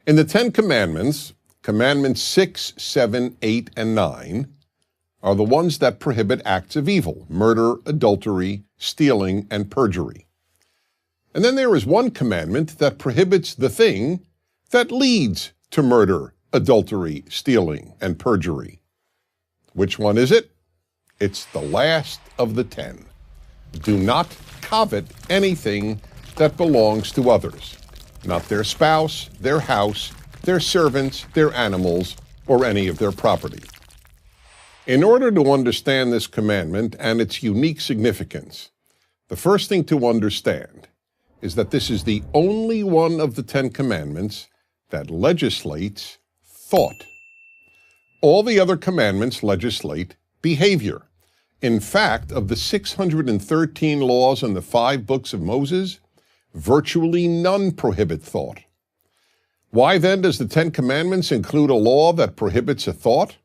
In the Ten Commandments, Commandments 6, 7, 8, and 9 are the ones that prohibit acts of evil: murder, adultery, stealing, and perjury. And then there is one commandment that prohibits the thing that leads to murder, adultery, stealing, and perjury. Which one is it? It's the last of the 10. Do not covet anything that belongs to others, not their spouse, their house, their servants, their animals, or any of their property. In order to understand this commandment and its unique significance, the first thing to understand is that this is the only one of the 10 Commandments that legislates thought. All the other commandments legislate behavior. In fact, of the 613 laws in the 5 books of Moses, virtually none prohibit thought. Why then does the 10 Commandments include a law that prohibits a thought?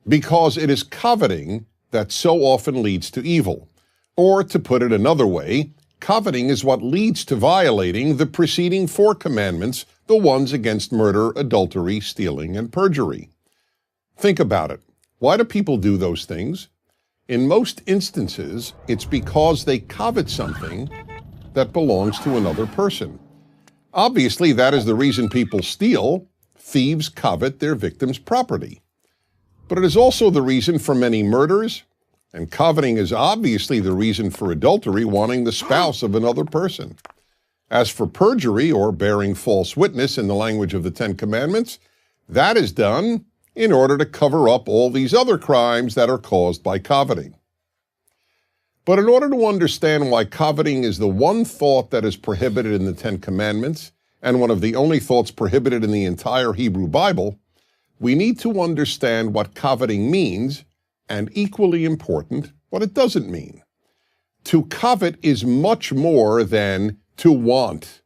Because it is coveting that so often leads to evil. Or, to put it another way, coveting is what leads to violating the preceding 4 commandments, the ones against murder, adultery, stealing, and perjury. Think about it. Why do people do those things? In most instances, it's because they covet something that belongs to another person. Obviously, that is the reason people steal. Thieves covet their victim's property. But it is also the reason for many murders, and coveting is obviously the reason for adultery, wanting the spouse of another person. As for perjury, or bearing false witness in the language of the 10 Commandments, that is done in order to cover up all these other crimes that are caused by coveting. But in order to understand why coveting is the one thought that is prohibited in the 10 Commandments, and one of the only thoughts prohibited in the entire Hebrew Bible, we need to understand what coveting means, and equally important, what it doesn't mean. To covet is much more than to want.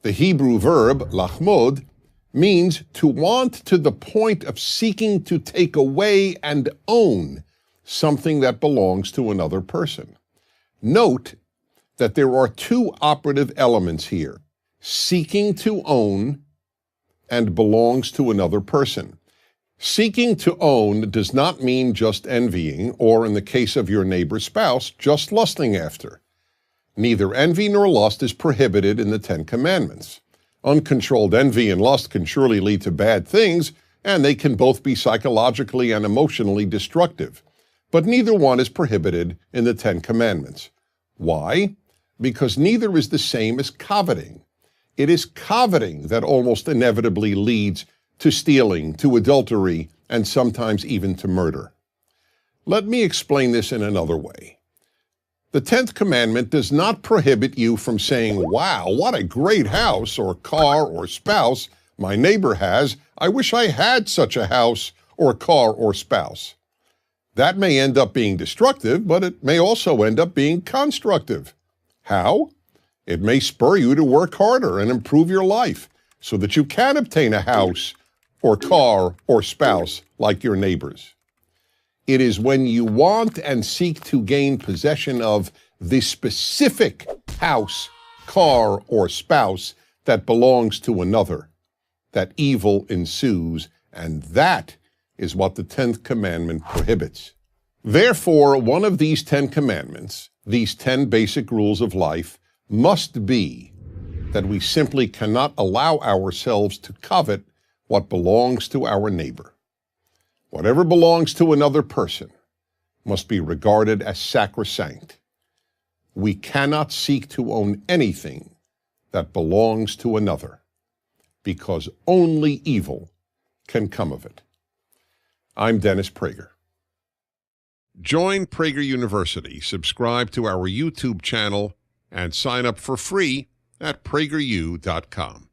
The Hebrew verb, lachmod, means to want to the point of seeking to take away and own something that belongs to another person. Note that there are 2 operative elements here: seeking to own and belongs to another person. Seeking to own does not mean just envying, or in the case of your neighbor's spouse, just lusting after. Neither envy nor lust is prohibited in the 10 Commandments. Uncontrolled envy and lust can surely lead to bad things, and they can both be psychologically and emotionally destructive. But neither one is prohibited in the 10 Commandments. Why? Because neither is the same as coveting. It is coveting that almost inevitably leads to stealing, to adultery, and sometimes even to murder. Let me explain this in another way. The 10th commandment does not prohibit you from saying, "Wow, what a great house or car or spouse my neighbor has. I wish I had such a house or car or spouse." That may end up being destructive, but it may also end up being constructive. How? It may spur you to work harder and improve your life so that you can obtain a house or car or spouse like your neighbors. It is when you want and seek to gain possession of the specific house, car, or spouse that belongs to another that evil ensues, and that is what the 10th commandment prohibits. Therefore, one of these 10 commandments, these 10 basic rules of life, must be that we simply cannot allow ourselves to covet what belongs to our neighbor. Whatever belongs to another person must be regarded as sacrosanct. We cannot seek to own anything that belongs to another, because only evil can come of it. I'm Dennis Prager. Join Prager University, subscribe to our YouTube channel, and sign up for free at prageru.com.